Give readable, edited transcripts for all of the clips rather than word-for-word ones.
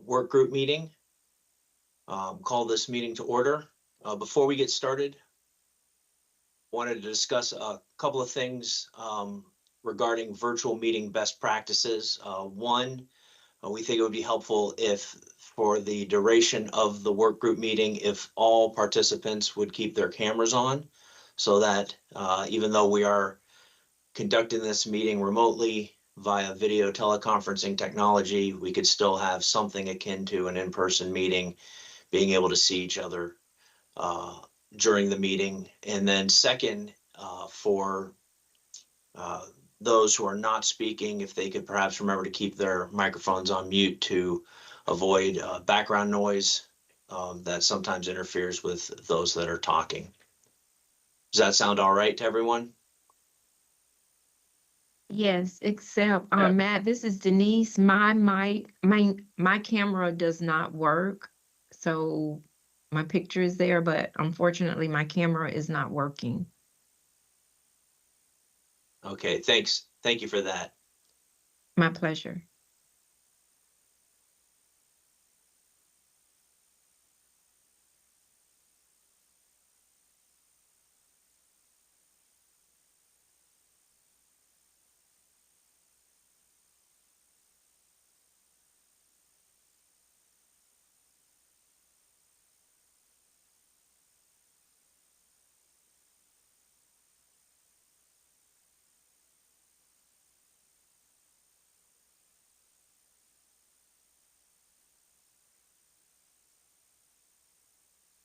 work group meeting. Call this meeting to order. Before we get started, wanted to discuss a couple of things regarding virtual meeting best practices. One, we think it would be helpful if for the duration of the work group meeting, if all participants would keep their cameras on so that even though we are conducting this meeting remotely via video teleconferencing technology, we could still have something akin to an in-person meeting, being able to see each other during the meeting. And then second, for those who are not speaking, if they could perhaps remember to keep their microphones on mute to avoid background noise that sometimes interferes with those that are talking. Does that sound all right to everyone? Yes, except Matt, this is Denise. My camera does not work. So my picture is there, but unfortunately my camera is not working. Okay, thanks. Thank you for that. My pleasure.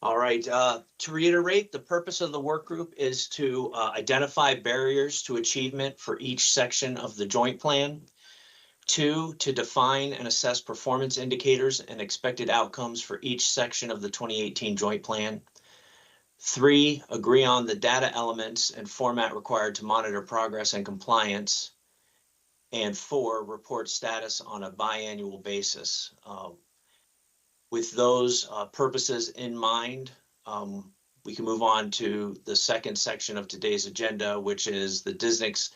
All right, to reiterate, the purpose of the work group is to identify barriers to achievement for each section of the joint plan. 2, to define and assess performance indicators and expected outcomes for each section of the 2018 joint plan. 3, agree on the data elements and format required to monitor progress and compliance. And 4, report status on a biannual basis. With those purposes in mind, we can move on to the second section of today's agenda, which is the district's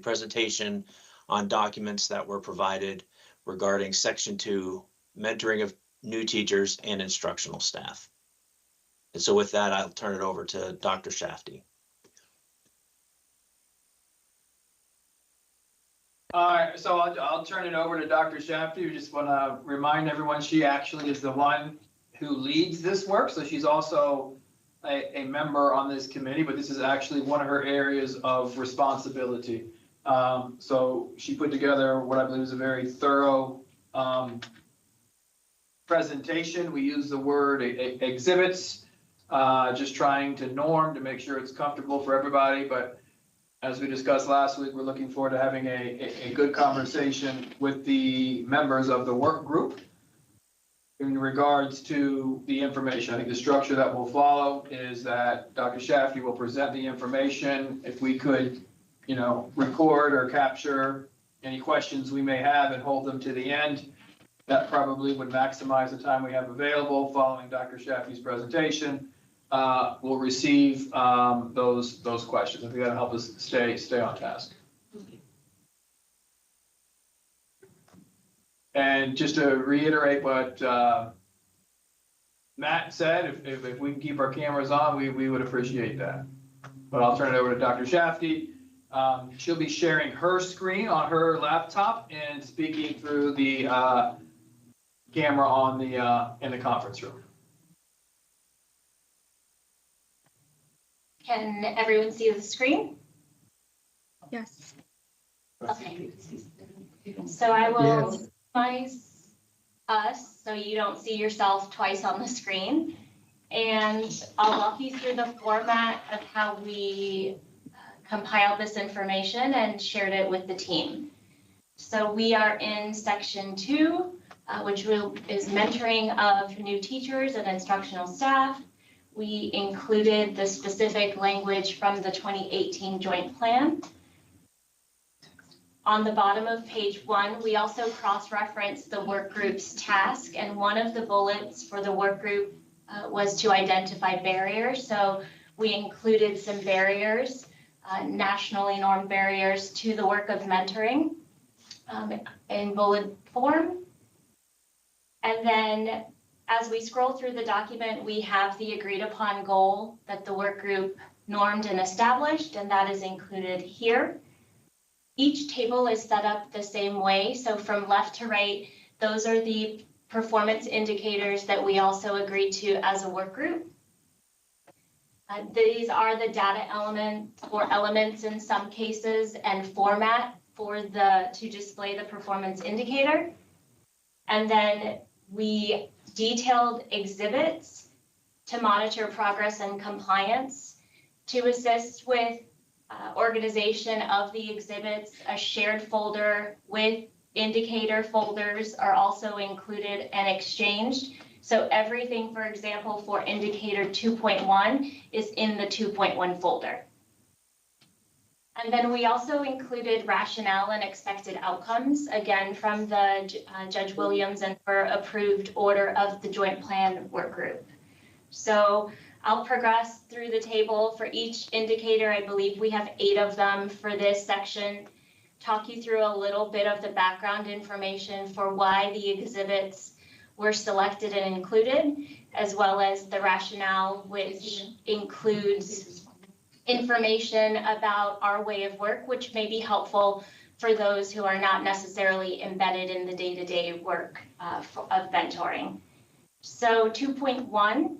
presentation on documents that were provided regarding Section 2, mentoring of new teachers and instructional staff. And so with that, I'll turn it over to Dr. Shafty. All right, so I'll turn it over to Dr. Shafty. We just want to remind everyone she actually is the one who leads this work. So she's also a member on this committee, but this is actually one of her areas of responsibility. So she put together what I believe is a very thorough presentation. We use the word exhibits, just trying to norm to make sure it's comfortable for everybody. But as we discussed last week, we're looking forward to having a good conversation with the members of the work group in regards to the information. I think the structure that will follow is that Dr. Shafty will present the information. If we could, record or capture any questions we may have and hold them to the end, that probably would maximize the time we have available following Dr. Shafty's presentation. We'll receive those questions. I think that'll help us stay on task. And just to reiterate what Matt said, if we can keep our cameras on, we would appreciate that. But I'll turn it over to Dr. Shafty. She'll be sharing her screen on her laptop and speaking through the camera on in the conference room. Can everyone see the screen? Yes. Okay. So I will minimize us so you don't see yourself twice on the screen. And I'll walk you through the format of how we compiled this information and shared it with the team. So we are in section 2, which is mentoring of new teachers and instructional staff. We included the specific language from the 2018 joint plan. On the bottom of page 1, we also cross-referenced the work group's task, and one of the bullets for the work group was to identify barriers. So we included some barriers, nationally normed barriers to the work of mentoring in bullet form. And then as we scroll through the document, we have the agreed upon goal that the work group normed and established, and that is included here. Each table is set up the same way. So from left to right, those are the performance indicators that we also agreed to as a work group. These are the data elements or elements in some cases and format for to display the performance indicator. And then we detailed exhibits to monitor progress and compliance. To assist with organization of the exhibits, a shared folder with indicator folders are also included and exchanged. So everything, for example, for indicator 2.1 is in the 2.1 folder. And then we also included rationale and expected outcomes, again, from the Judge Williams and her approved order of the Joint Plan Work Group. So I'll progress through the table for each indicator. I believe we have 8 of them for this section. Talk you through a little bit of the background information for why the exhibits were selected and included, as well as the rationale, which includes information about our way of work, which may be helpful for those who are not necessarily embedded in the day-to-day work of mentoring. So 2.1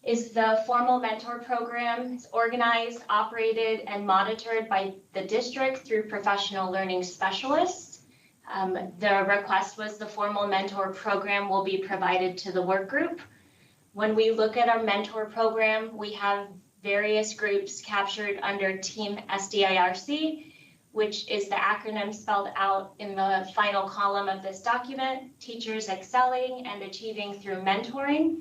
is the formal mentor program. It's organized, operated, and monitored by the district through professional learning specialists. The request was the formal mentor program will be provided to the work group. When we look at our mentor program, we have various groups captured under Team SDIRC, which is the acronym spelled out in the final column of this document: teachers excelling and achieving through mentoring.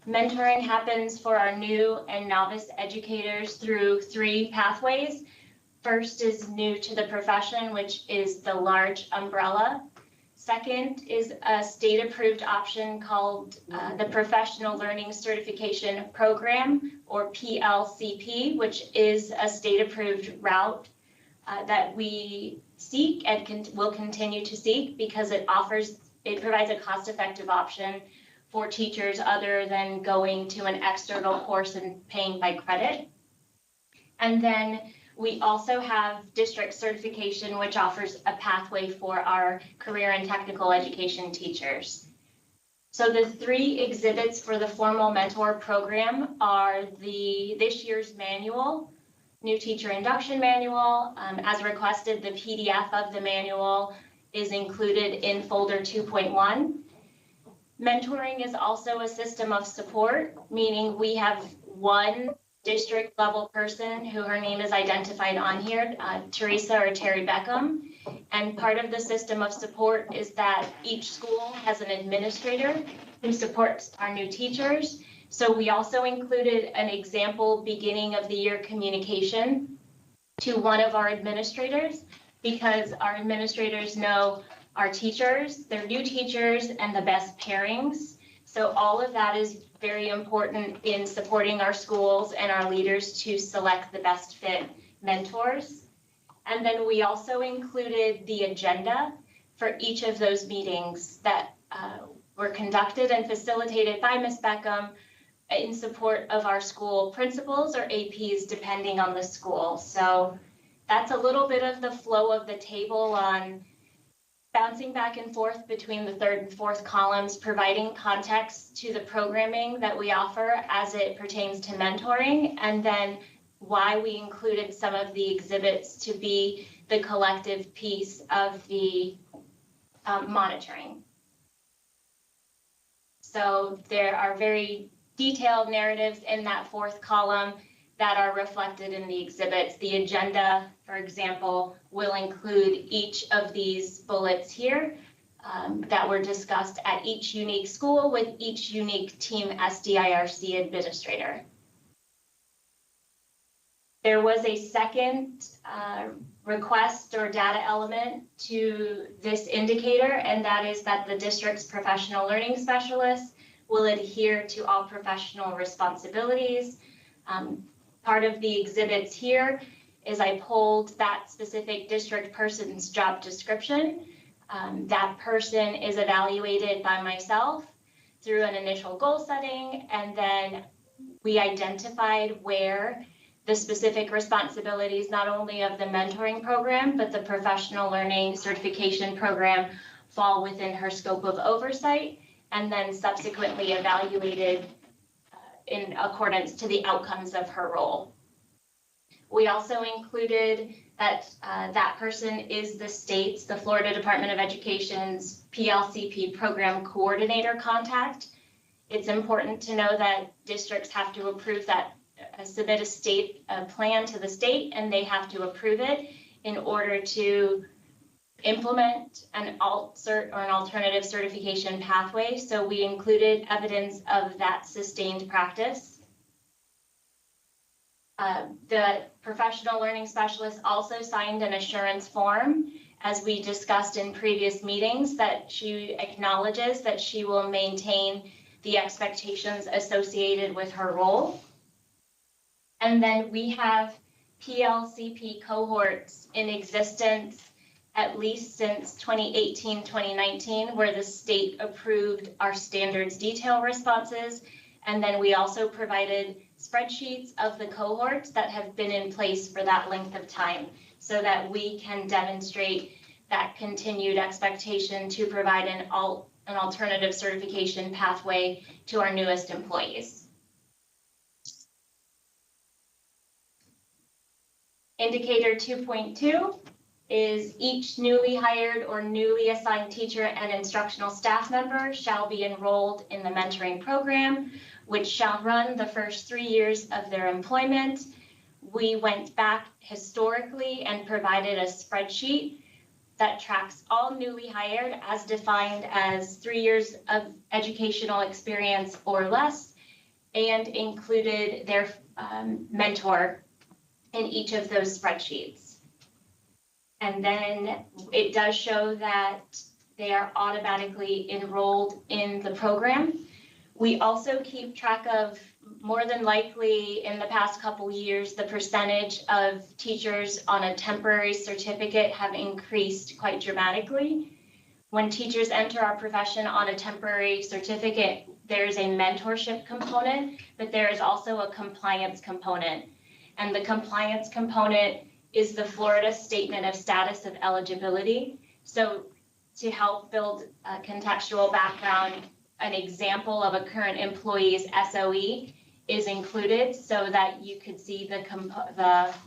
Mentoring happens for our new and novice educators through 3 pathways. First is new to the profession, which is the large umbrella. Second is a state-approved option called the Professional Learning Certification Program, or PLCP, which is a state-approved route that we seek and will continue to seek because it provides a cost-effective option for teachers other than going to an external course and paying by credit. And then we also have district certification, which offers a pathway for our career and technical education teachers. So the 3 exhibits for the formal mentor program are this year's manual, new teacher induction manual. As requested, the PDF of the manual is included in folder 2.1. Mentoring is also a system of support, meaning we have one district level person who her name is identified on here, Teresa or Terry Beckham. And part of the system of support is that each school has an administrator who supports our new teachers. So we also included an example beginning of the year communication to one of our administrators, because our administrators know our teachers, their new teachers, and the best pairings. So all of that is very important in supporting our schools and our leaders to select the best fit mentors. And then we also included the agenda for each of those meetings that were conducted and facilitated by Ms. Beckham in support of our school principals or APs, depending on the school. So that's a little bit of the flow of the table on bouncing back and forth between the 3rd and 4th columns, providing context to the programming that we offer as it pertains to mentoring, and then why we included some of the exhibits to be the collective piece of the monitoring. So there are very detailed narratives in that 4th column that are reflected in the exhibits. The agenda, for example, will include each of these bullets here that were discussed at each unique school with each unique Team SDIRC administrator. There was a second request or data element to this indicator, and that is that the district's professional learning specialists will adhere to all professional responsibilities. Part of the exhibits here is I pulled that specific district person's job description. That person is evaluated by myself through an initial goal setting, and then we identified where the specific responsibilities, not only of the mentoring program, but the professional learning certification program, fall within her scope of oversight, and then subsequently evaluated in accordance to the outcomes of her role. We also included that that person is the Florida Department of Education's PLCP program coordinator contact. It's important to know that districts have to approve that, submit a plan to the state, and they have to approve it in order to implement an alt-cert or an alternative certification pathway. So we included evidence of that sustained practice. The professional learning specialist also signed an assurance form, as we discussed in previous meetings, that she acknowledges that she will maintain the expectations associated with her role. And then we have PLCP cohorts in existence at least since 2018, 2019, where the state approved our standards detail responses. And then we also provided spreadsheets of the cohorts that have been in place for that length of time, so that we can demonstrate that continued expectation to provide an alternative certification pathway to our newest employees. Indicator 2.2 is each newly hired or newly assigned teacher and instructional staff member shall be enrolled in the mentoring program, which shall run the first 3 years of their employment. We went back historically and provided a spreadsheet that tracks all newly hired as defined as 3 years of educational experience or less, and included their mentor in each of those spreadsheets. And then it does show that they are automatically enrolled in the program. We also keep track of, more than likely in the past couple years, the percentage of teachers on a temporary certificate have increased quite dramatically. When teachers enter our profession on a temporary certificate, there's a mentorship component, but there is also a compliance component. And the compliance component is the Florida Statement of Status of Eligibility. So to help build a contextual background, an example of a current employee's SOE is included so that you could see the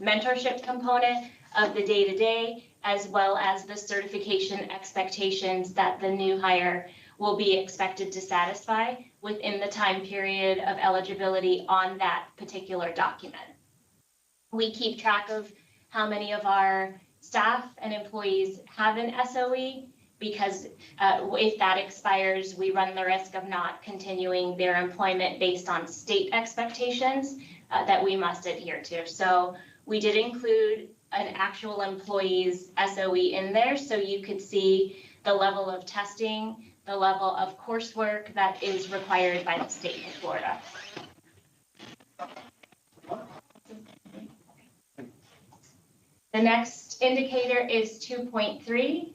mentorship component of the day-to-day, as well as the certification expectations that the new hire will be expected to satisfy within the time period of eligibility on that particular document. We keep track of how many of our staff and employees have an SOE, because if that expires, we run the risk of not continuing their employment based on state expectations that we must adhere to. So we did include an actual employee's SOE in there, so you could see the level of testing, the level of coursework that is required by the state of Florida. The next indicator is 2.3.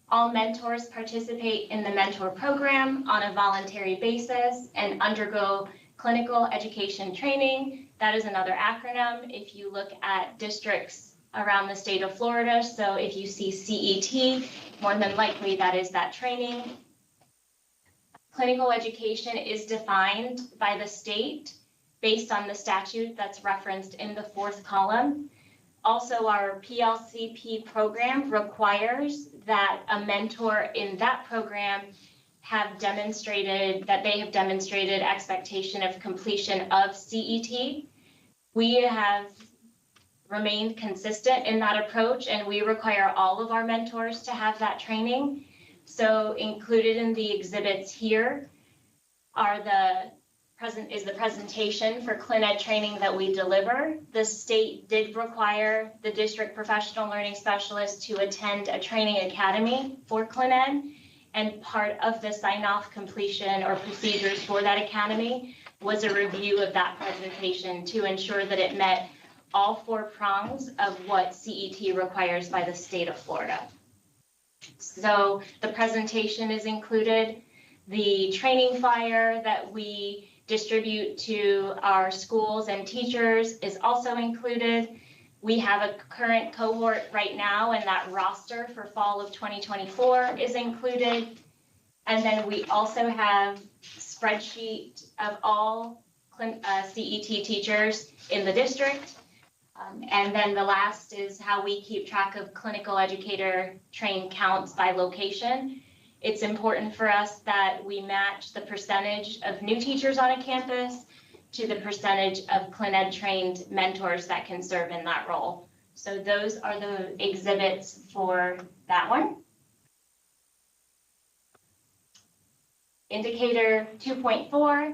All mentors participate in the mentor program on a voluntary basis and undergo clinical education training. That is another acronym if you look at districts around the state of Florida. So if you see CET, more than likely that is that training. Clinical education is defined by the state based on the statute that's referenced in the 4th column. Also, our PLCP program requires that a mentor in that program have demonstrated expectation of completion of CET. We have remained consistent in that approach, and we require all of our mentors to have that training. So included in the exhibits here are the presentation for ClinEd training that we deliver. The state did require the district professional learning specialist to attend a training academy for ClinEd, and part of the sign-off completion or procedures for that academy was a review of that presentation to ensure that it met all 4 prongs of what CET requires by the state of Florida. So the presentation is included. The training flyer that we distribute to our schools and teachers is also included. We have a current cohort right now, and that roster for fall of 2024 is included. And then we also have spreadsheet of all CET teachers in the district. And then the last is how we keep track of clinical educator trained counts by location. It's important for us that we match the percentage of new teachers on a campus to the percentage of clin ed trained mentors that can serve in that role. So those are the exhibits for that one. Indicator 2.4,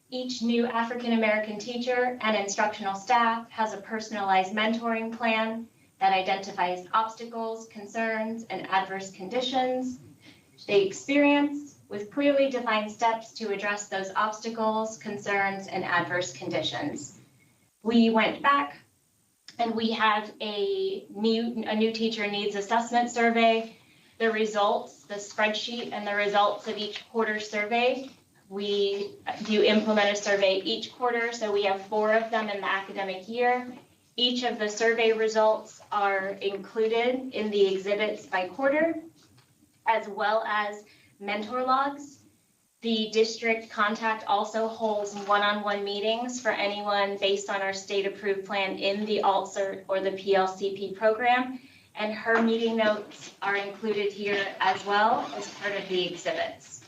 each new African American teacher and instructional staff has a personalized mentoring plan that identifies obstacles, concerns, and adverse conditions they experience with clearly defined steps to address those obstacles, concerns, and adverse conditions. We went back and we have a new teacher needs assessment survey. The results, the spreadsheet, and the results of each quarter survey. We do implement a survey each quarter, so we have 4 of them in the academic year. Each of the survey results are included in the exhibits by quarter, as well as mentor logs. The district contact also holds one-on-one meetings for anyone based on our state-approved plan in the ALT-CERT or the PLCP program, and her meeting notes are included here as well as part of the exhibits.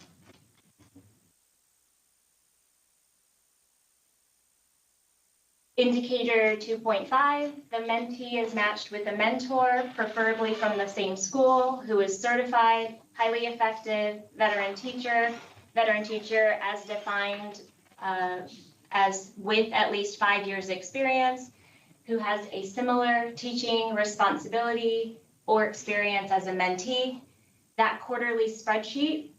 Indicator 2.5, the mentee is matched with a mentor, preferably from the same school, who is certified, highly effective, veteran teacher as defined as with at least 5 years experience, who has a similar teaching responsibility or experience as a mentee. That quarterly spreadsheet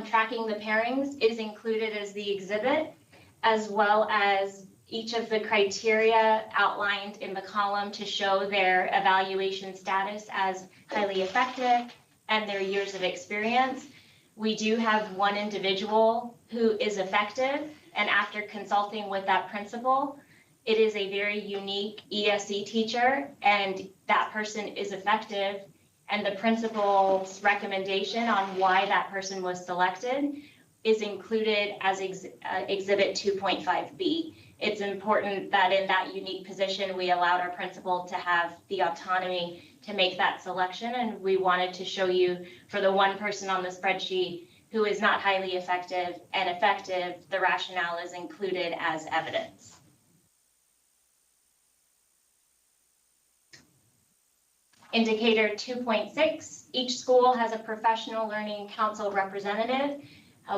tracking the pairings is included as the exhibit, as well as each of the criteria outlined in the column to show their evaluation status as highly effective and their years of experience. We do have one individual who is effective, and after consulting with that principal, it is a very unique ESE teacher, and that person is effective, and the principal's recommendation on why that person was selected is included as Exhibit 2.5B. It's important that in that unique position, we allowed our principal to have the autonomy to make that selection, and we wanted to show you for the one person on the spreadsheet who is not highly effective and effective, the rationale is included as evidence. Indicator 2.6, each school has a professional learning council representative.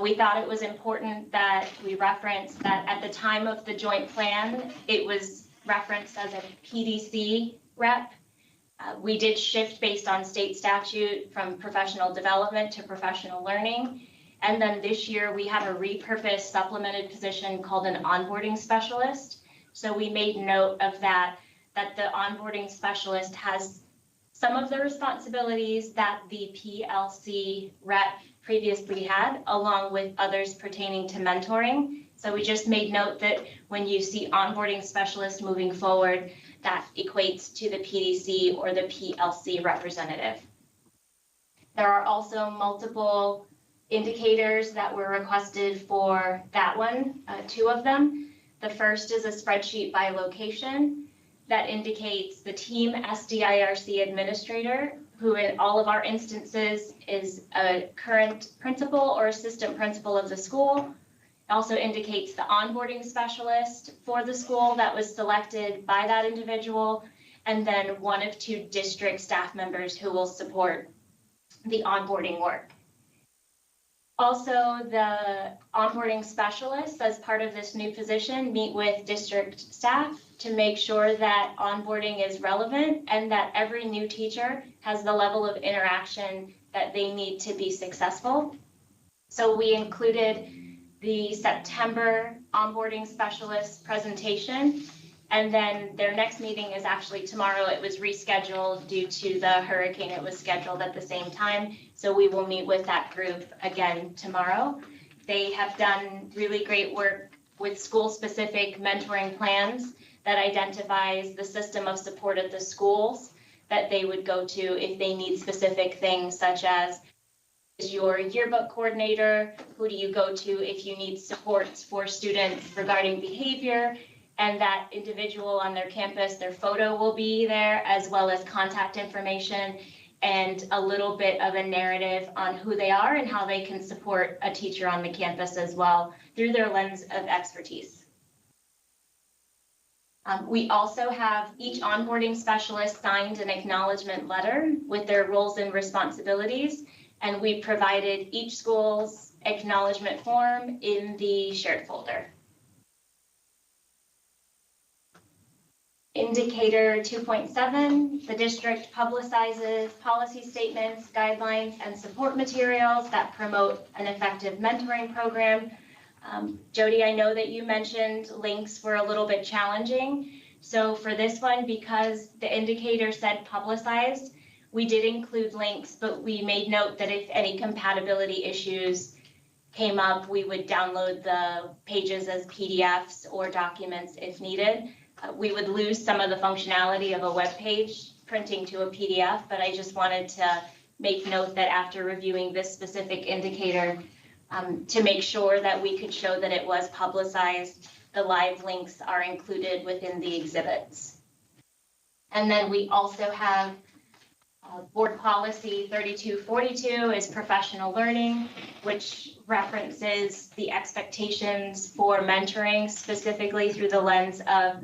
We thought it was important that we reference that at the time of the joint plan, it was referenced as a PDC rep. We did shift based on state statute from professional development to professional learning. And then this year we have a repurposed supplemented position called an onboarding specialist. So we made note of that the onboarding specialist has some of the responsibilities that the PLC rep previously had, along with others pertaining to mentoring. So we just made note that when you see onboarding specialist moving forward, that equates to the PDC or the PLC representative. There are also multiple indicators that were requested for that one, 2 of them. The first is a spreadsheet by location that indicates the team SDIRC administrator, who in all of our instances is a current principal or assistant principal of the school. It also indicates the onboarding specialist for the school that was selected by that individual, and then 1 of 2 district staff members who will support the onboarding work. Also, the onboarding specialists, as part of this new position, meet with district staff to make sure that onboarding is relevant and that every new teacher has the level of interaction that they need to be successful. So we included the September onboarding specialist presentation And then their next meeting is actually tomorrow. It was rescheduled due to the hurricane. It was scheduled at the same time. So we will meet with that group again tomorrow. They have done really great work with school-specific mentoring plans that identifies the system of support at the schools that they would go to if they need specific things, such as is your yearbook coordinator, who do you go to if you need supports for students regarding behavior, and that individual on their campus, their photo will be there, as well as contact information and a little bit of a narrative on who they are and how they can support a teacher on the campus as well through their lens of expertise. We also have each onboarding specialist signed an acknowledgement letter with their roles and responsibilities, and we provided each school's acknowledgement form in the shared folder. Indicator 2.7, the district publicizes policy statements, guidelines, and support materials that promote an effective mentoring program. Jody, I know that you mentioned links were a little bit challenging. So for this one, because the indicator said publicized, we did include links, but we made note that if any compatibility issues came up, we would download the pages as PDFs or documents if needed. We would lose some of the functionality of a web page printing to a PDF, but I just wanted to make note that after reviewing this specific indicator, to make sure that we could show that it was publicized, the live links are included within the exhibits. And then we also have board policy 3242 is professional learning, which references the expectations for mentoring specifically through the lens of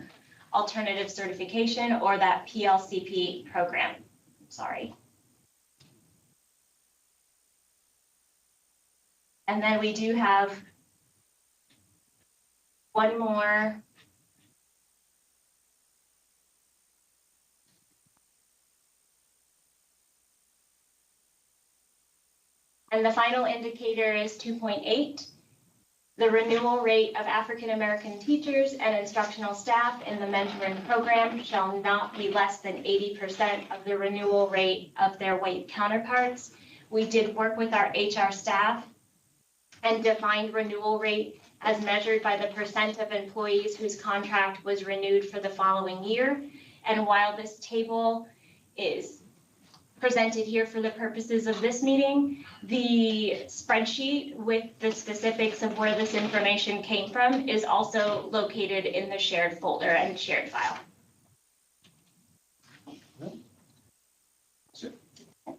alternative certification or that PLCP program. Sorry. And then we do have one more. And the final indicator is 2.8. The renewal rate of African American teachers and instructional staff in the mentoring program shall not be less than 80% of the renewal rate of their white counterparts. We did work with our HR staff and defined renewal rate as measured by the percent of employees whose contract was renewed for the following year. And while this table is presented here for the purposes of this meeting, the spreadsheet with the specifics of where this information came from is also located in the shared folder and shared file.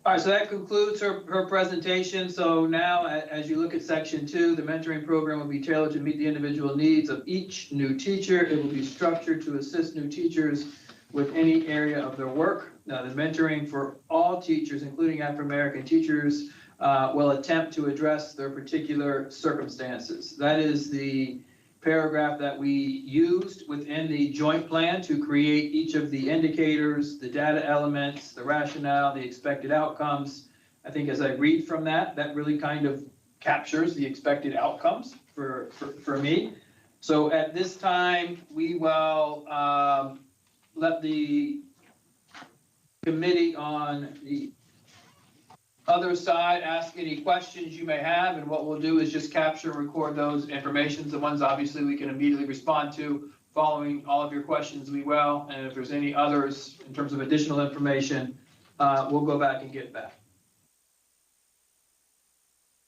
All right, so that concludes her presentation. So now, as you look at section 2, the mentoring program will be tailored to meet the individual needs of each new teacher. It will be structured to assist new teachers with any area of their work. Now, the mentoring for all teachers, including African-American teachers, will attempt to address their particular circumstances. That is the paragraph that we used within the joint plan to create each of the indicators, the data elements, the rationale, the expected outcomes. I think as I read from that, that really kind of captures the expected outcomes for me. So at this time, we will let the committee on the other side ask any questions you may have, and what we'll do is just capture and record those informations. The ones obviously we can immediately respond to following all of your questions, we will, and if there's any others in terms of additional information, we'll go back and get back.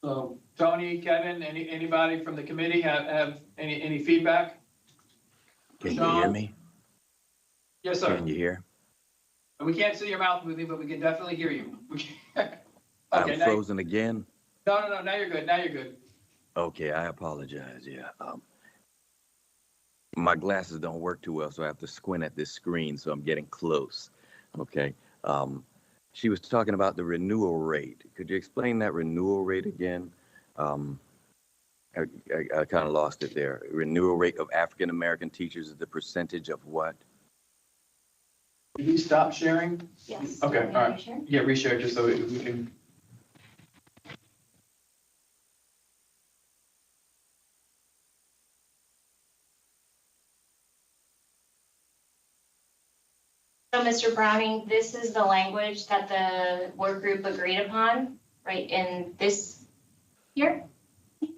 So Tony, Kevin, anybody from the committee have any feedback? Can Sean? you hear me? Yes, sir. Can you hear? We can't see your mouth moving, but we can definitely hear you. I'm Okay, frozen again. No, now you're good. Now you're good. Okay, I apologize. Yeah. My glasses don't work too well, so I have to squint at this screen, so I'm getting close. Okay. She was talking about the renewal rate. Could you explain that renewal rate again? I kind of lost it there. Renewal rate of African American teachers is the percentage of what? Did you stop sharing? Yes. Okay, May all I right. share? Yeah, reshare just so we can. So, Mr. Browning, this is the language that the work group agreed upon, right, in this here. And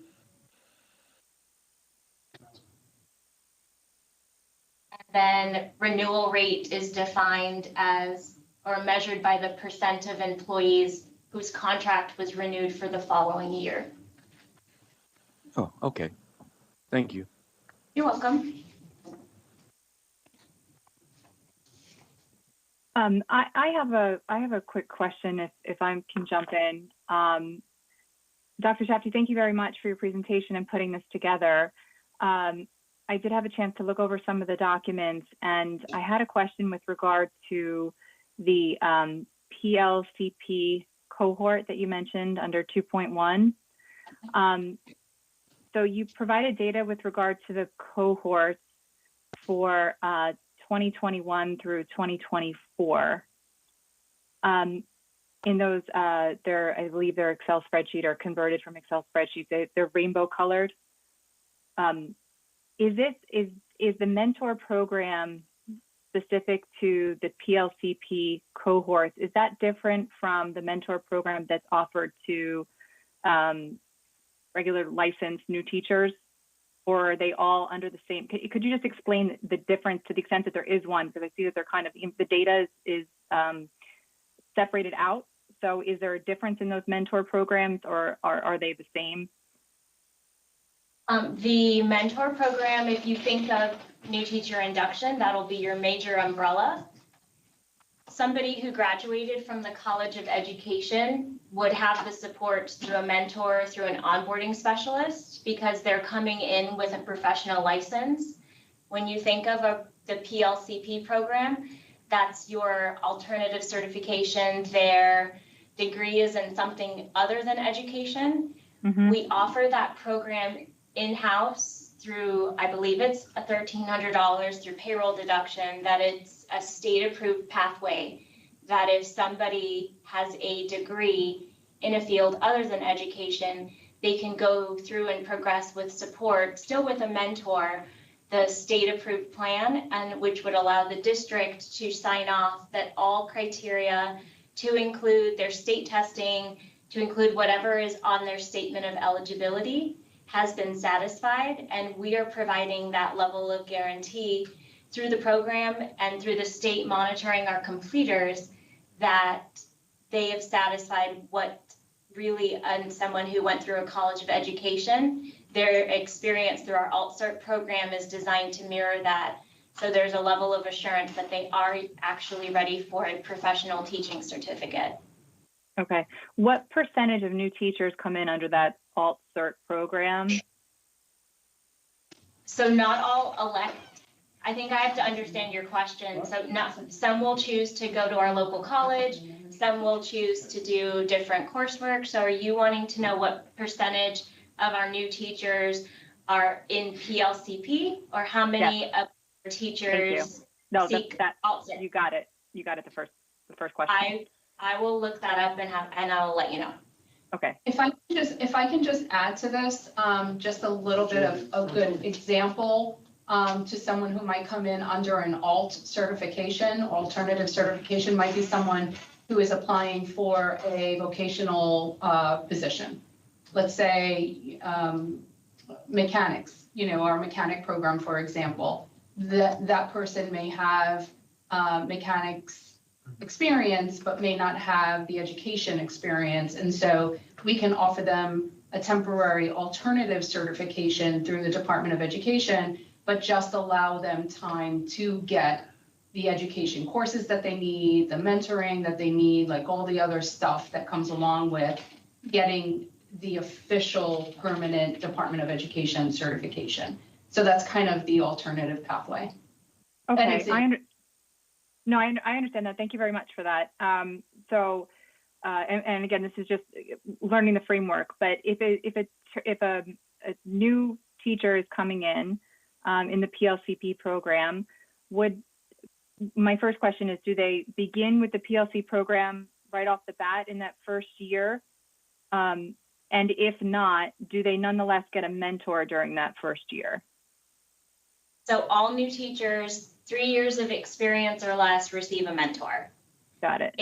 then renewal rate is defined as, or measured by the percent of employees whose contract was renewed for the following year. Oh, okay. Thank you. You're welcome. I have a quick question if I can jump in. Dr. Shafty, thank you very much for your presentation and putting this together. I did have a chance to look over some of the documents, and I had a question with regard to the PLCP cohort that you mentioned under 2.1. So you provided data with regard to the cohorts for 2021 through 2024. In those, I believe they're Excel spreadsheet or converted from Excel spreadsheet. They're rainbow colored. Is the mentor program specific to the PLCP cohorts? Is that different from the mentor program that's offered to regular licensed new teachers? Or are they all under the same? Could you just explain the difference to the extent that there is one? Because I see that they're kind of, the data is separated out. So is there a difference in those mentor programs, or are they the same? The mentor program, if you think of new teacher induction, that'll be your major umbrella. Somebody who graduated from the College of Education would have the support through a mentor, through an onboarding specialist, because they're coming in with a professional license. When you think of the PLCP program, that's your alternative certification. Their degree is in something other than education. Mm-hmm. We offer that program in-house through, I believe it's $1,300 through payroll deduction, that it's a state-approved pathway, that if somebody has a degree in a field other than education, they can go through and progress with support, still with a mentor, the state-approved plan, and which would allow the district to sign off that all criteria, to include their state testing, to include whatever is on their statement of eligibility, has been satisfied, and we are providing that level of guarantee through the program and through the state monitoring our completers that they have satisfied what really, and someone who went through a college of education, their experience through our alt-cert program is designed to mirror that. So there's a level of assurance that they are actually ready for a professional teaching certificate. Okay. What percentage of new teachers come in under that alt-cert program? So not all elect. I think I have to understand your question. So some will choose to go to our local college. Some will choose to do different coursework. So are you wanting to know what percentage of our new teachers are in PLCP, or how many of our teachers seek alt-cert? You got it. You got it. The first question. I will look that up and I'll let you know. Okay. If I can just add to this, just a little bit of a good example to someone who might come in under an alt certification. Alternative certification might be someone who is applying for a vocational position. Let's say mechanics, our mechanic program, for example. That person may have mechanics experience, but may not have the education experience. And so we can offer them a temporary alternative certification through the Department of Education, but just allow them time to get the education courses that they need, the mentoring that they need, like all the other stuff that comes along with getting the official permanent Department of Education certification. So that's kind of the alternative pathway. Okay, I understand that. Thank you very much for that. And again, this is just learning the framework. But if a new teacher is coming in the PLCP program, my first question is, do they begin with the PLC program right off the bat in that first year? And if not, do they nonetheless get a mentor during that first year? So all new teachers 3 years of experience or less receive a mentor. Got it.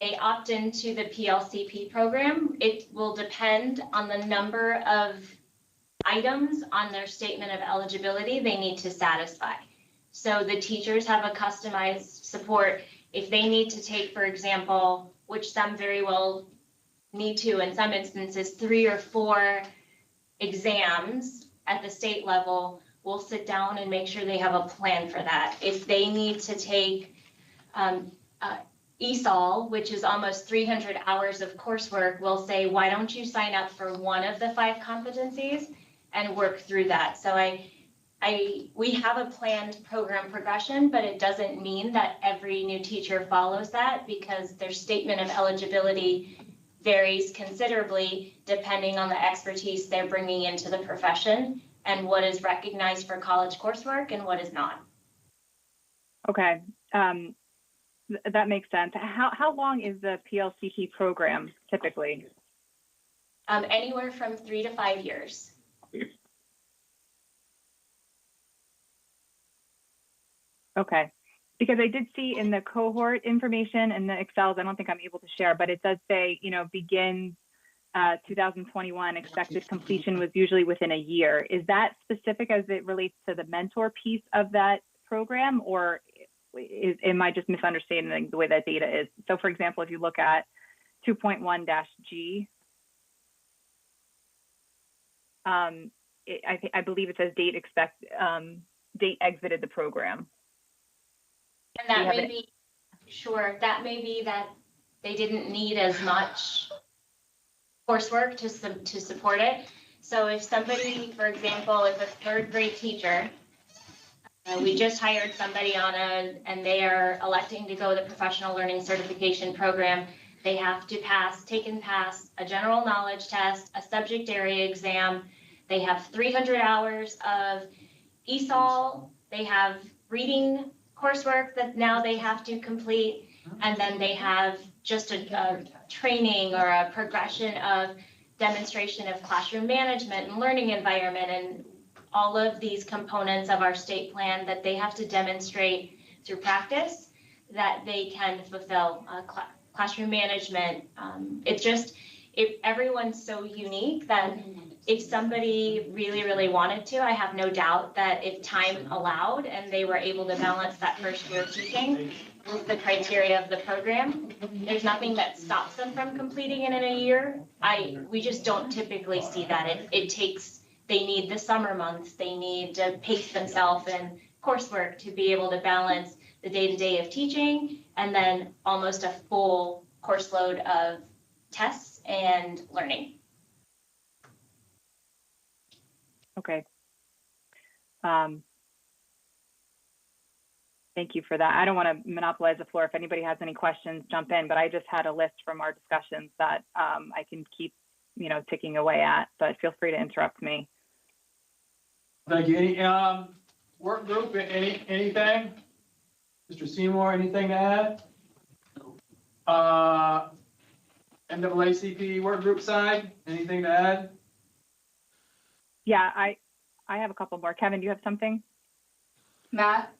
They opt into the PLCP program. It will depend on the number of items on their statement of eligibility they need to satisfy. So the teachers have a customized support. If they need to take, for example, which some very well need to, in some instances, 3 or 4 exams at the state level, we'll sit down and make sure they have a plan for that. If they need to take ESOL, which is almost 300 hours of coursework, we'll say, why don't you sign up for one of the 5 competencies and work through that. So we have a planned program progression, but it doesn't mean that every new teacher follows that, because their statement of eligibility varies considerably depending on the expertise they're bringing into the profession and what is recognized for college coursework and what is not. Okay, that makes sense. How long is the PLCP program typically? Anywhere from 3 to 5 years. Okay, because I did see in the cohort information and the Excels, I don't think I'm able to share, but it does say, you know, begins 2021, expected completion was usually within a year. Is that specific as it relates to the mentor piece of that program, or am I just misunderstanding the way that data is? So for example, if you look at 2.1-G, I believe it says date exited the program. And that may be, sure, that may be that they didn't need as much coursework to support it. So if somebody, for example, if a 3rd grade teacher, we just hired somebody on and they are electing to go the professional learning certification program, they have to take and pass a general knowledge test, a subject area exam. They have 300 hours of ESOL. They have reading coursework that now they have to complete, and then they have just a training or a progression of demonstration of classroom management and learning environment and all of these components of our state plan that they have to demonstrate through practice that they can fulfill classroom management. Everyone's so unique that if somebody really, really wanted to, I have no doubt that if time allowed and they were able to balance that first year of teaching with the criteria of the program, there's nothing that stops them from completing it in a year. We just don't typically see that. They need the summer months, they need to pace themselves in coursework to be able to balance the day-to-day of teaching and then almost a full course load of tests and learning. Okay. Thank you for that. I don't want to monopolize the floor. If anybody has any questions, jump in, but I just had a list from our discussions that I can keep, ticking away at, but feel free to interrupt me. Thank you. Any work group, anything? Mr. Seymour, anything to add? NAACP work group side, anything to add? Yeah, I have a couple more. Kevin, do you have something? Matt?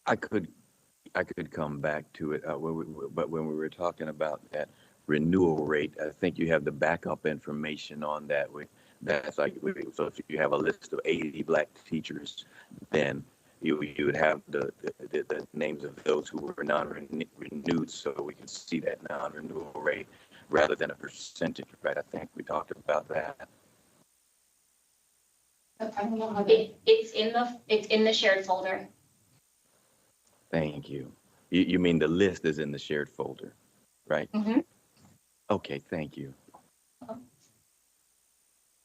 I could come back to it, but when we were talking about that renewal rate, I think you have the backup information on that. So if you have a list of 80 Black teachers, then you would have the names of those who were non-renewed, so we can see that non-renewal rate rather than a percentage, right? I think we talked about that. I don't know how It's in the shared folder. Thank you. You mean the list is in the shared folder, right? Mm-hmm. Okay, thank you.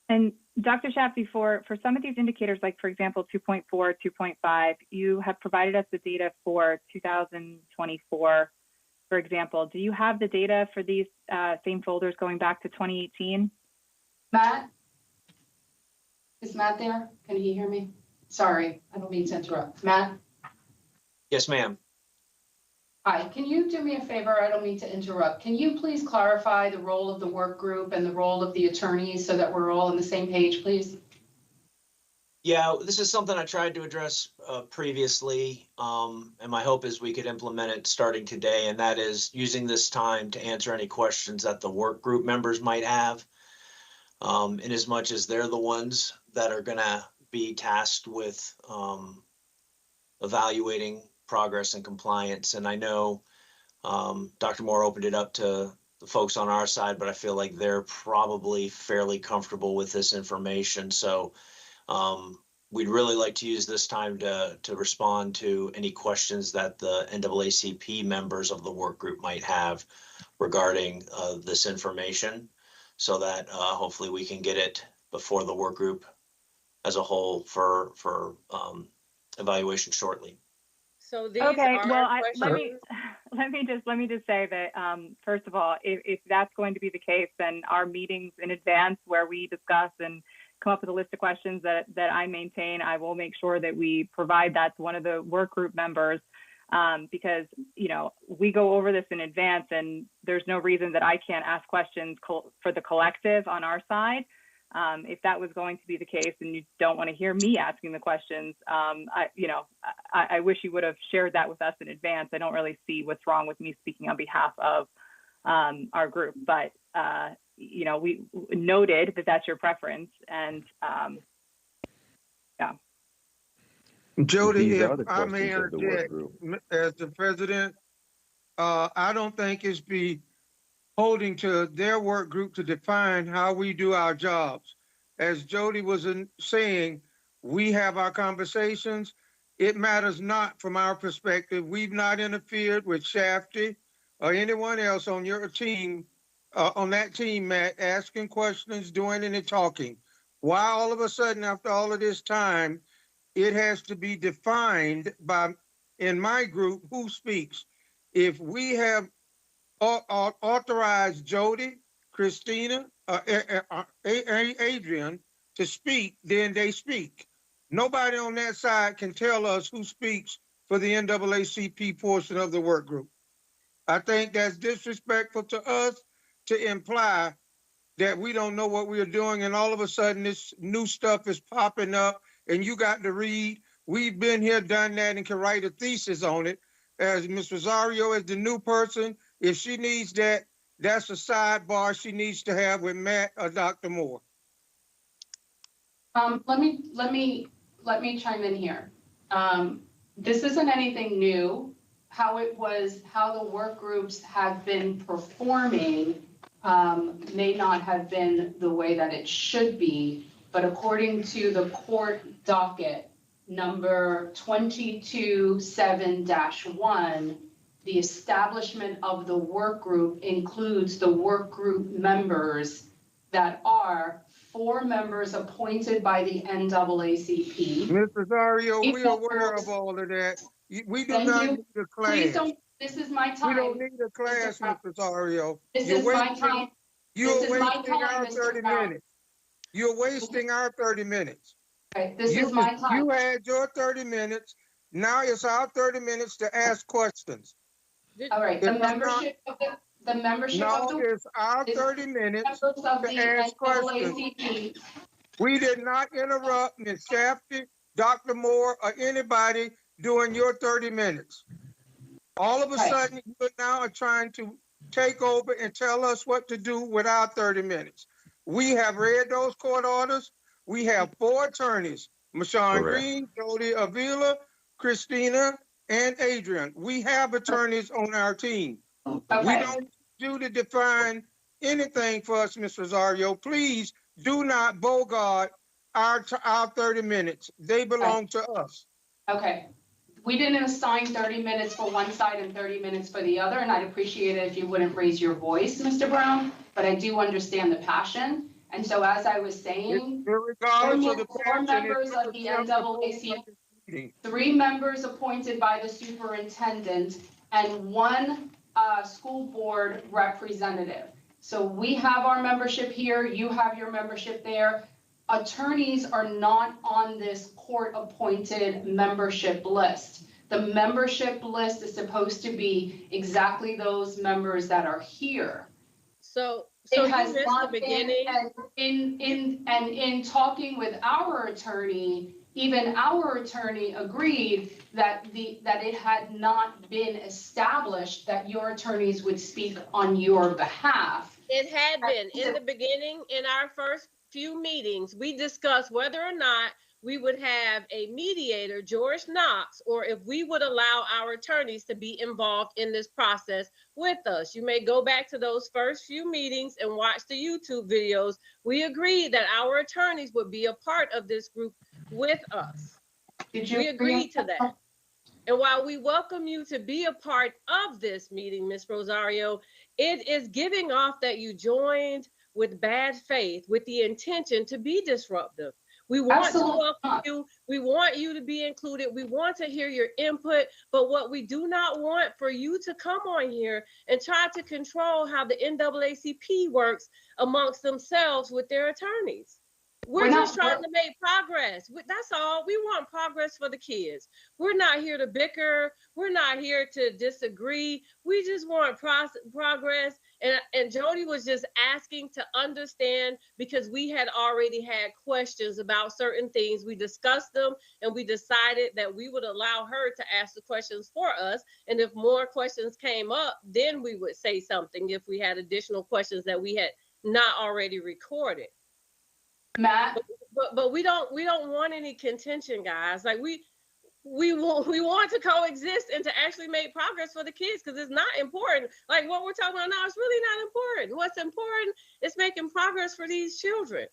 And Dr. Shafi, for some of these indicators, like for example, 2.4, 2.5, you have provided us the data for 2024, for example. Do you have the data for these same folders going back to 2018? Matt? Is Matt there? Can he hear me? Sorry, I don't mean to interrupt. Matt? Yes, ma'am. Hi, can you do me a favor? I don't mean to interrupt. Can you please clarify the role of the work group and the role of the attorneys so that we're all on the same page, please? Yeah, this is something I tried to address previously, and my hope is we could implement it starting today, and that is using this time to answer any questions that the work group members might have, in as much as they're the ones that are gonna be tasked with evaluating progress and compliance. And I know Dr. Moore opened it up to the folks on our side, but I feel like they're probably fairly comfortable with this information. So we'd really like to use this time to respond to any questions that the NAACP members of the work group might have regarding this information, so that hopefully we can get it before the work group as a whole for evaluation shortly. So these Okay, are well, let me just say that first of all, if that's going to be the case, then our meetings in advance where we discuss and come up with a list of questions that I maintain, I will make sure that we provide that to one of the work group members, because we go over this in advance, and there's no reason that I can't ask questions for the collective on our side. If that was going to be the case and you don't want to hear me asking the questions, I wish you would have shared that with us in advance. I don't really see what's wrong with me speaking on behalf of our group, but we noted that that's your preference, and yeah. Jody, These if are the I may questions of the work interject, group. as the president, I don't think it's be holding to their work group to define how we do our jobs. As Jody was saying, we have our conversations. It matters not from our perspective. We've not interfered with Shafty or anyone else on your team, on that team, Matt, asking questions, doing any talking. Why all of a sudden, after all of this time, it has to be defined by, in my group, who speaks. If we have authorized Jody, Christina, Adrian to speak, then they speak. Nobody on that side can tell us who speaks for the NAACP portion of the work group. I think that's disrespectful to us to imply that we don't know what we're doing, and all of a sudden this new stuff is popping up and you got to read. We've been here, done that, and can write a thesis on it. As Ms. Rosario is the new person, if she needs that, that's a sidebar she needs to have with Matt or Dr. Moore. Let me chime in here. This isn't anything new. How the work groups have been performing may not have been the way that it should be, but according to the court docket number 227-1, the establishment of the work group includes the work group members that are 4 members appointed by the NAACP. Ms. Rosario, we're aware of all of that. We do not need a class. Please don't, this is my time. We don't need a class, Ms. Rosario. This is my time. You're wasting our 30 minutes. You're wasting our 30 minutes. Okay, this is my time. You had your 30 minutes. Now it's our 30 minutes to ask questions. All right, the membership of the No, it's our 30 minutes to ask questions. We did not interrupt Ms. Shafty, Dr. Moore, or anybody during your 30 minutes. All of a sudden, you now are trying to take over and tell us what to do with our 30 minutes. We have read those court orders. We have 4 attorneys, Mashawn Green, Jody Avila, Christina, and Adrian. We have attorneys on our team. Okay. We don't need you to define anything for us, Ms. Rosario. Please do not bogart our 30 minutes. They belong to us. Okay. We didn't assign 30 minutes for one side and 30 minutes for the other, and I'd appreciate it if you wouldn't raise your voice, Mr. Brown, but I do understand the passion. And so as I was saying, regardless of the four members of the NAACP, 3 members appointed by the superintendent, and 1 school board representative. So we have our membership here, you have your membership there. Attorneys are not on this court-appointed membership list. The membership list is supposed to be exactly those members that are here. So It you has missed the not been, beginning. and in talking with our attorney, even our attorney agreed that that it had not been established that your attorneys would speak on your behalf. It had been in the beginning. In our first few meetings, we discussed whether or not we would have a mediator, George Knox, or if we would allow our attorneys to be involved in this process with us. You may go back to those first few meetings and watch the YouTube videos. We agreed that our attorneys would be a part of this group with us. Did you We agree agreed to that. And while we welcome you to be a part of this meeting, Ms. Rosario, it is giving off that you joined with bad faith, with the intention to be disruptive. We want to welcome you. We want you to be included. We want to hear your input. But what we do not want for you to come on here and try to control how the NAACP works amongst themselves with their attorneys. We're just trying to make progress. That's all. We want progress for the kids. We're not here to bicker. We're not here to disagree. We just want progress. And Jody was just asking to understand because we had already had questions about certain things. We discussed them and we decided that we would allow her to ask the questions for us. And if more questions came up, then we would say something if we had additional questions that we had not already recorded. Matt? But we don't want any contention, guys. Like we want to coexist and to actually make progress for the kids because it's not important. Like what we're talking about now is really not important. What's important is making progress for these children.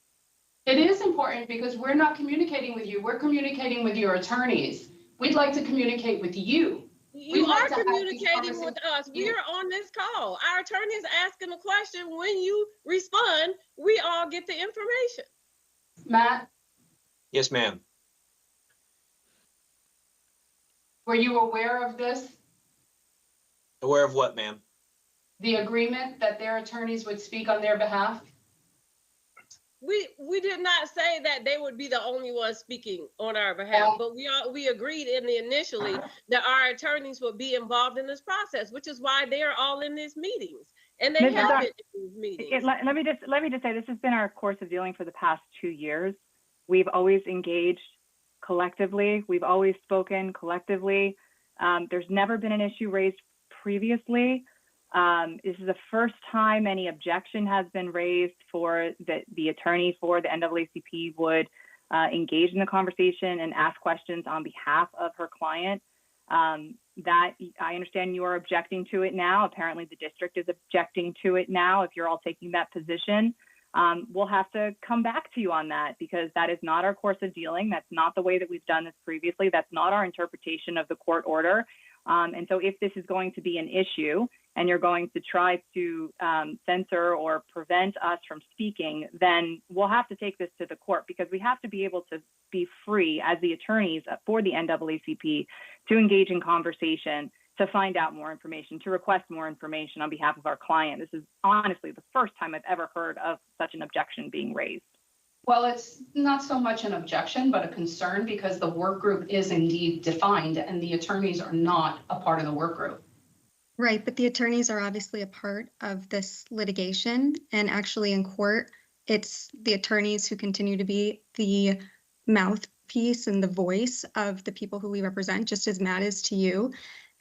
It is important because we're not communicating with you. We're communicating with your attorneys. We'd like to communicate with you. You are communicating with us. We are on this call. Our attorney is asking a question. When you respond, we all get the information. Matt? Yes, ma'am. Were you aware of this? Aware of what, ma'am? The agreement that their attorneys would speak on their behalf? We did not say that they would be the only ones speaking on our behalf, but we agreed initially that our attorneys would be involved in this process, which is why they are all in these meetings. And they have been in these meetings. Let me just say this has been our course of dealing for the past 2 years. We've always engaged collectively. We've always spoken collectively. There's never been an issue raised previously. This is the first time any objection has been raised for the attorney for the NAACP would engage in the conversation and ask questions on behalf of her client. That I understand you are objecting to it now. Apparently the district is objecting to it now. If you're all taking that position, we'll have to come back to you on that because that is not our course of dealing. That's not the way that we've done this previously. That's not our interpretation of the court order. And so if this is going to be an issue and you're going to try to censor or prevent us from speaking, then we'll have to take this to the court because we have to be able to be free as the attorneys for the NAACP to engage in conversation, to find out more information, to request more information on behalf of our client. This is honestly the first time I've ever heard of such an objection being raised. Well, it's not so much an objection, but a concern because the work group is indeed defined and the attorneys are not a part of the work group. Right, but the attorneys are obviously a part of this litigation, and actually in court, it's the attorneys who continue to be the mouthpiece and the voice of the people who we represent, just as Matt is to you.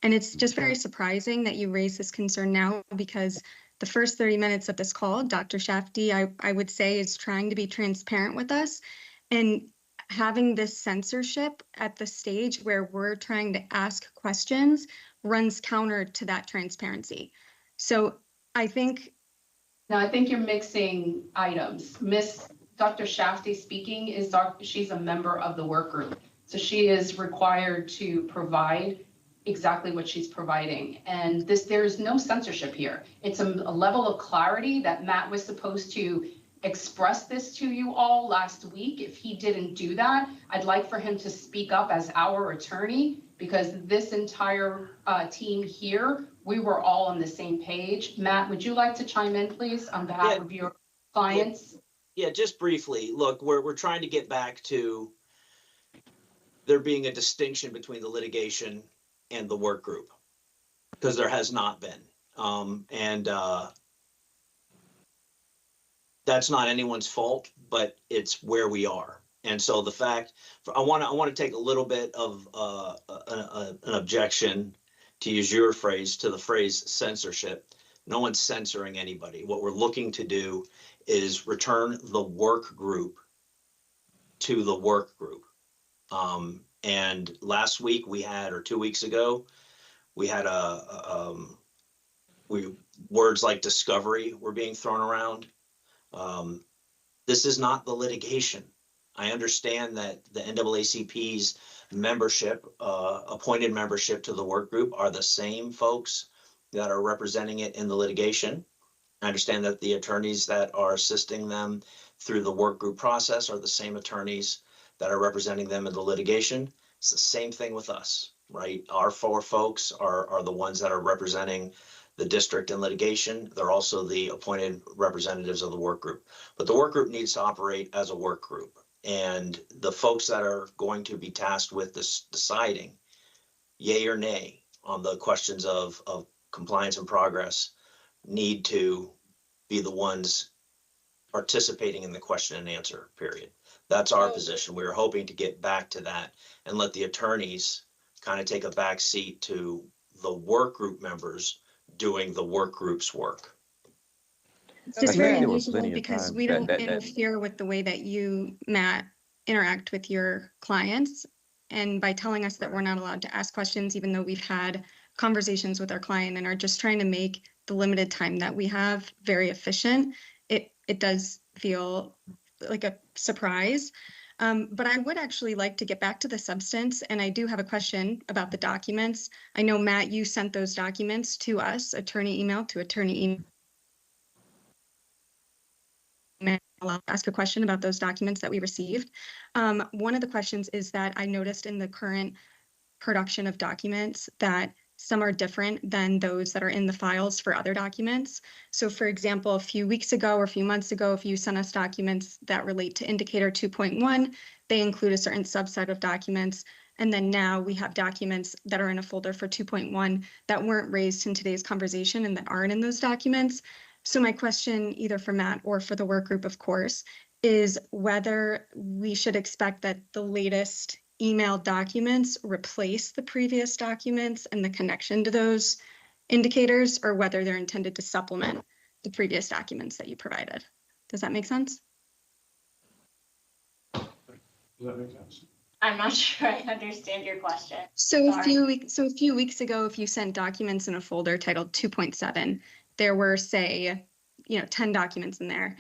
And it's just very surprising that you raise this concern now because the first 30 minutes of this call, Dr. Shafty, I would say, is trying to be transparent with us. And having this censorship at the stage where we're trying to ask questions runs counter to that transparency. So I think. Now, I think you're mixing items. Dr. Shafty speaking she's a member of the work group. So she is required to provide exactly what she's providing. And there's no censorship here. It's a level of clarity that Matt was supposed to express this to you all last week. If he didn't do that, I'd like for him to speak up as our attorney because this entire team here, we were all on the same page. Matt, would you like to chime in, please, on behalf of your clients? Yeah, just briefly. Look, we're trying to get back to there being a distinction between the litigation and the work group because there has not been. that's not anyone's fault, but it's where we are. And so the fact, I want to take a little bit of an objection, to use your phrase, to the phrase censorship. No one's censoring anybody. What we're looking to do is return the work group to the work group. And last week we had, or 2 weeks ago, we had words like discovery were being thrown around. This is not the litigation. I understand that the NAACP's membership, appointed membership to the work group, are the same folks that are representing it in the litigation. I understand that the attorneys that are assisting them through the work group process are the same attorneys that are representing them in the litigation. It's the same thing with us, right? Our 4 folks are the ones that are representing the district in litigation. They're also the appointed representatives of the work group. But the work group needs to operate as a work group. And the folks that are going to be tasked with this deciding yay or nay on the questions of compliance and progress need to be the ones participating in the question and answer period. That's our position. We were hoping to get back to that and let the attorneys kind of take a back seat to the work group members doing the work group's work. It's just I very think there were unusual plenty of because times we that- don't that- interfere with the way that you, Matt, interact with your clients. And by telling us that we're not allowed to ask questions, even though we've had conversations with our client and are just trying to make the limited time that we have very efficient, it does feel like a surprise. But I would actually like to get back to the substance, and I do have a question about the documents. I know, Matt, you sent those documents to us, attorney email to attorney email. I'll ask a question about those documents that we received. One of the questions is that I noticed in the current production of documents that some are different than those that are in the files for other documents. So for example, a few weeks ago or a few months ago, if you sent us documents that relate to indicator 2.1, they include a certain subset of documents. And then now we have documents that are in a folder for 2.1 that weren't raised in today's conversation and that aren't in those documents. So my question, either for Matt or for the work group, of course, is whether we should expect that the latest email documents replace the previous documents and the connection to those indicators, or whether they're intended to supplement the previous documents that you provided. Does that make sense? Does that make sense? I'm not sure I understand your question. So a Sorry. few weeks ago, if you sent documents in a folder titled 2.7, there were, say, 10 documents in there.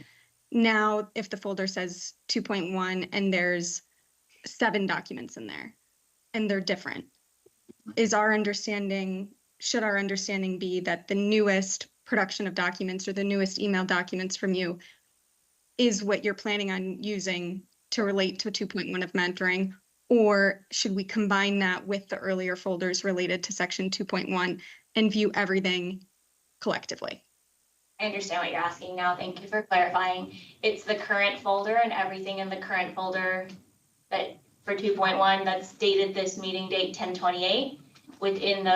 Now, if the folder says 2.1 and there's 7 documents in there and they're different, should our understanding be that the newest production of documents or the newest email documents from you is what you're planning on using to relate to 2.1 of mentoring? Or should we combine that with the earlier folders related to section 2.1 and view everything collectively? I understand what you're asking now. Thank you for clarifying. It's the current folder and everything in the current folder that for 2.1 that's dated this meeting date 10/28 within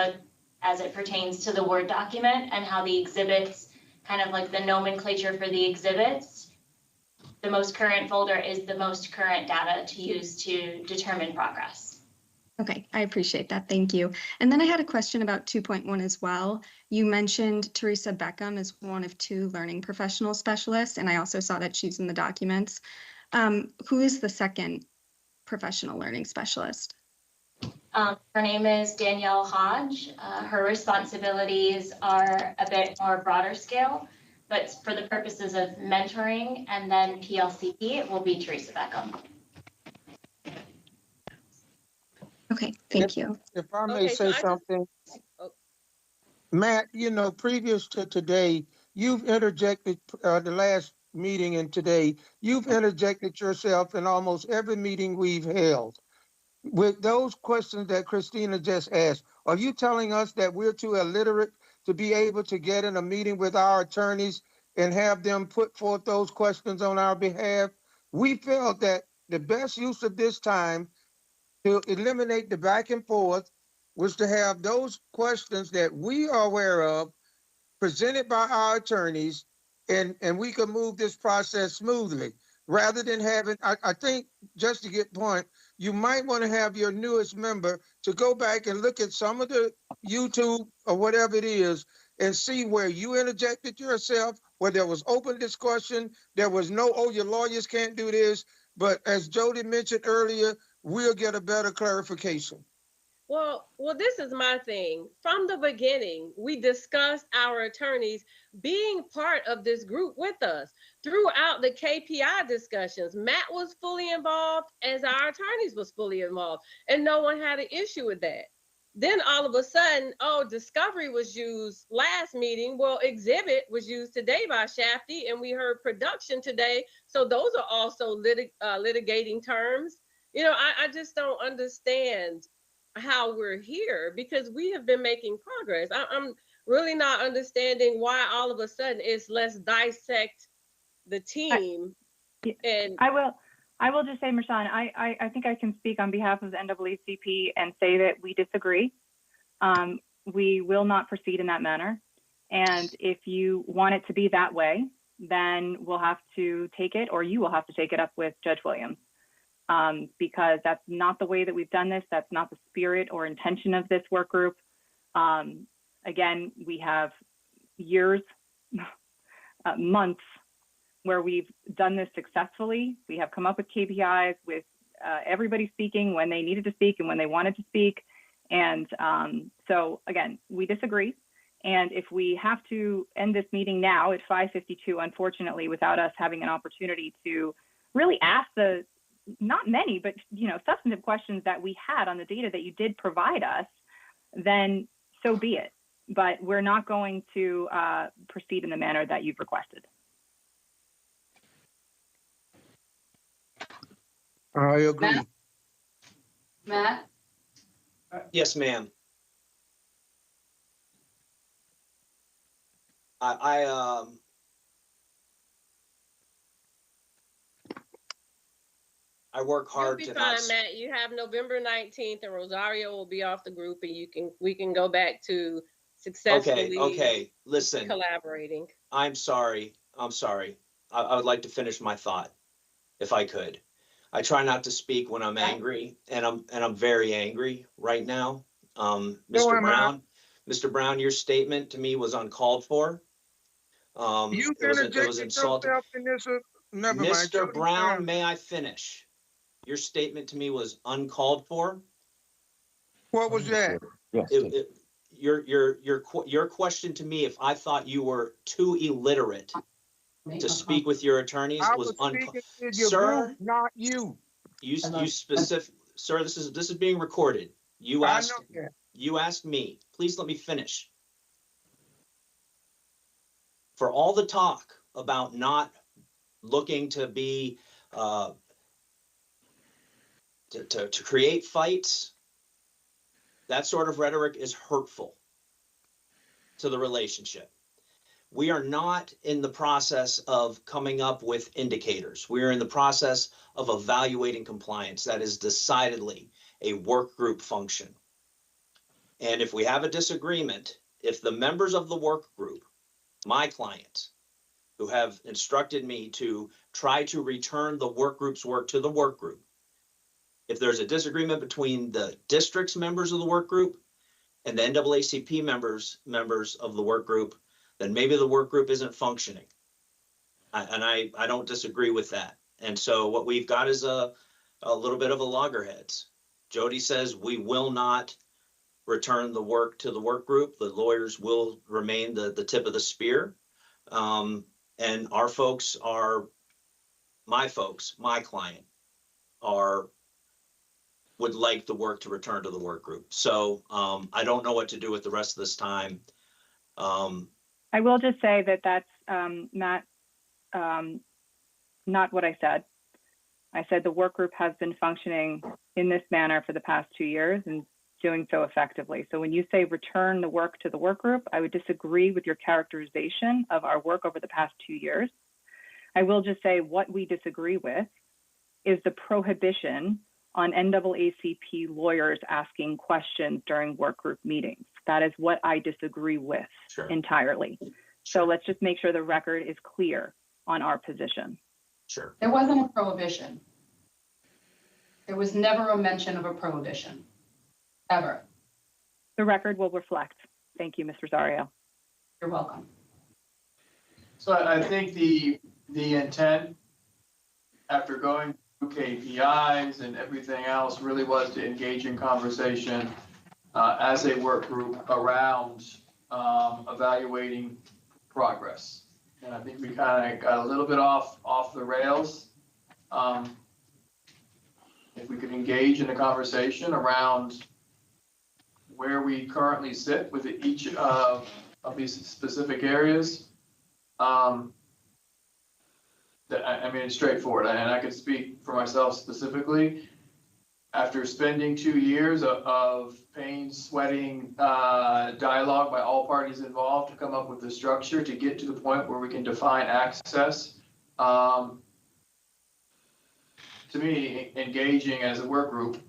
as it pertains to the Word document and how the exhibits, kind of like the nomenclature for the exhibits. The most current folder is the most current data to use to determine progress. Okay, I appreciate that. Thank you. And then I had a question about 2.1 as well. You mentioned Teresa Beckham as one of 2 learning professional specialists, and I also saw that she's in the documents. Who is the second professional learning specialist? Her name is Danielle Hodge. Her responsibilities are a bit more broader scale, but for the purposes of mentoring and then PLCP, it will be Teresa Beckham. Okay, thank you. If I may Okay, so say I just- something. Oh. Matt, previous to today, you've interjected the last meeting and today, you've interjected yourself in almost every meeting we've held. With those questions that Christina just asked, are you telling us that we're too illiterate to be able to get in a meeting with our attorneys and have them put forth those questions on our behalf? We felt that the best use of this time to eliminate the back and forth was to have those questions that we are aware of presented by our attorneys and we can move this process smoothly rather than having, I think, just to get point, you might want to have your newest member to go back and look at some of the YouTube or whatever it is and see where you interjected yourself, where there was open discussion, there was no, oh, your lawyers can't do this. But as Jody mentioned earlier, we'll get a better clarification. Well, this is my thing. From the beginning, we discussed our attorneys being part of this group with us throughout the KPI discussions. Matt was fully involved as our attorneys was fully involved, and no one had an issue with that. Then all of a sudden, oh, discovery was used last meeting. Well, exhibit was used today by Shafty, and we heard production today. So those are also litigating terms. You know, I just don't understand how we're here, because we have been making progress. I'm really not understanding why all of a sudden it's let's dissect the team. I will just say, Marshawn, I think I can speak on behalf of the NAACP and say that we disagree. We will not proceed in that manner. And if you want it to be that way, then we'll have to take it, or you will have to take it up with Judge Williams. Because that's not the way that we've done this. That's not the spirit or intention of this work group. Again, we have years, months where we've done this successfully. We have come up with KPIs with everybody speaking when they needed to speak and when they wanted to speak. And so again, we disagree. And if we have to end this meeting now at 5:52, unfortunately, without us having an opportunity to really ask the not many, but substantive questions that we had on the data that you did provide us, then so be it. But we're not going to proceed in the manner that you've requested. I agree. Matt? Yes, ma'am. I work hard You'll to be not. fine, Matt. You have November 19th, and Rosario will be off the group, and we can go back to successfully Okay. Listen, collaborating. I'm sorry. I would like to finish my thought, if I could. I try not to speak when I'm angry, and I'm very angry right now. Mr. Brown, your statement to me was uncalled for. You It was interjected insulting. yourself in this. Never mind. Mr. Brown, may I finish? Your statement to me was uncalled for. What was that? Yes. Your question to me, if I thought you were too illiterate to speak with your attorneys, was uncalled. Sir, not you. You specific, sir. This is being recorded. You asked me. Please let me finish. For all the talk about not looking to be to create fights, that sort of rhetoric is hurtful to the relationship. We are not in the process of coming up with indicators. We are in the process of evaluating compliance. That is decidedly a work group function. And if we have a disagreement, if the members of the work group, my clients, who have instructed me to try to return the work group's work to the work group, if there's a disagreement between the district's members of the work group and the NAACP members of the work group, then maybe the work group isn't functioning. I don't disagree with that. And so what we've got is a little bit of a loggerheads. Jody says we will not return the work to the work group. The lawyers will remain the tip of the spear. And our folks my client would like the work to return to the work group. So I don't know what to do with the rest of this time. I will just say that that's not what I said. I said the work group has been functioning in this manner for the past 2 years and doing so effectively. So when you say return the work to the work group, I would disagree with your characterization of our work over the past 2 years. I will just say what we disagree with is the prohibition on NAACP lawyers asking questions during work group meetings. That is what I disagree with entirely. So let's just make sure the record is clear on our position. Sure. There wasn't a prohibition. There was never a mention of a prohibition, ever. The record will reflect. Thank you, Ms. Rosario. You're welcome. So I think the intent, after going through KPIs and everything else, really was to engage in conversation as a work group around evaluating progress. And I think we kind of got a little bit off the rails. If we could engage in a conversation around where we currently sit with each of these specific areas, I mean, it's straightforward, and I can speak for myself specifically. After spending 2 years of pain, sweating, dialogue by all parties involved to come up with the structure to get to the point where we can define access, to me, engaging as a work group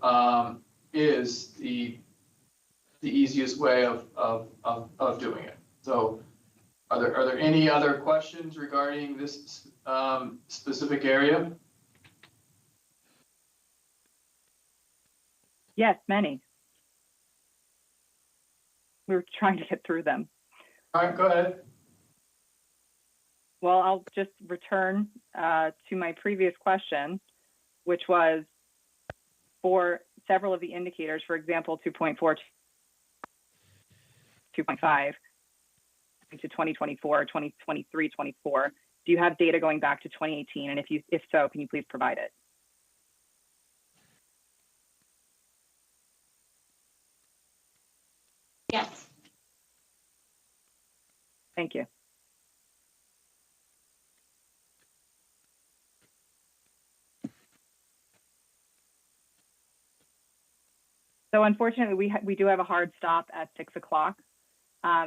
is the easiest way of doing it. So, are there any other questions regarding this specific area? Yes, many. We were trying to get through them. All right, go ahead. Well, I'll just return to my previous question, which was for several of the indicators, for example, 2.4, 2.5 to 2024, 2023, 24. Do you have data going back to 2018? And if so, can you please provide it? Yes. Thank you. So unfortunately, we do have a hard stop at 6 o'clock.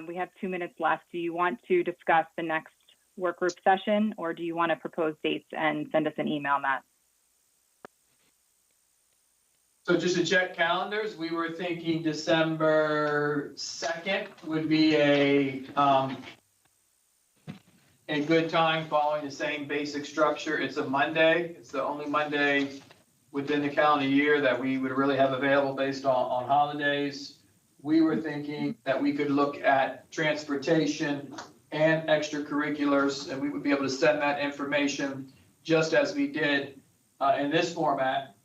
We have 2 minutes left. Do you want to discuss the next work group session, or do you want to propose dates and send us an email, Matt? So just to check calendars, we were thinking December 2nd would be a good time following the same basic structure. It's a Monday. It's the only Monday within the calendar year that we would really have available based on holidays. We were thinking that we could look at transportation and extracurriculars, and we would be able to send that information just as we did in this format,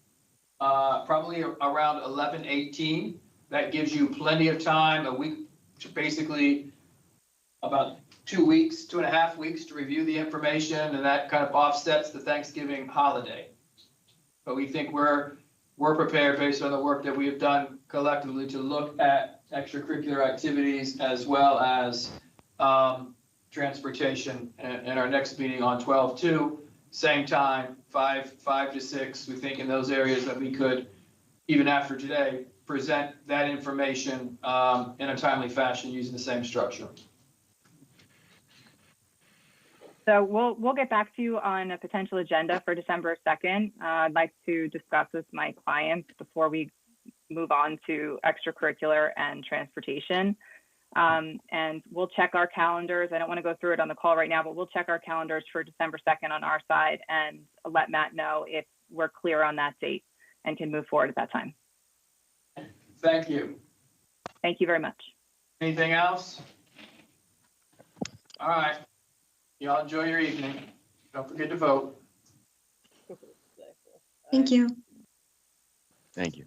probably around 11/18. That gives you plenty of time, a week, to basically about 2 weeks, 2.5 weeks to review the information, and that kind of offsets the Thanksgiving holiday. But we think we're prepared based on the work that we have done collectively to look at extracurricular activities as well as transportation in our next meeting on 12/2, same time, 5 to 6. We think in those areas that we could, even after today, present that information in a timely fashion using the same structure. So we'll get back to you on a potential agenda for December 2nd. I'd like to discuss with my clients before we move on to extracurricular and transportation. And we'll check our calendars. I don't want to go through it on the call right now, but we'll check our calendars for December 2nd on our side and let Matt know if we're clear on that date and can move forward at that time. Thank you. Thank you very much. Anything else? All right. Y'all enjoy your evening. Don't forget to vote. Thank you. Thank you.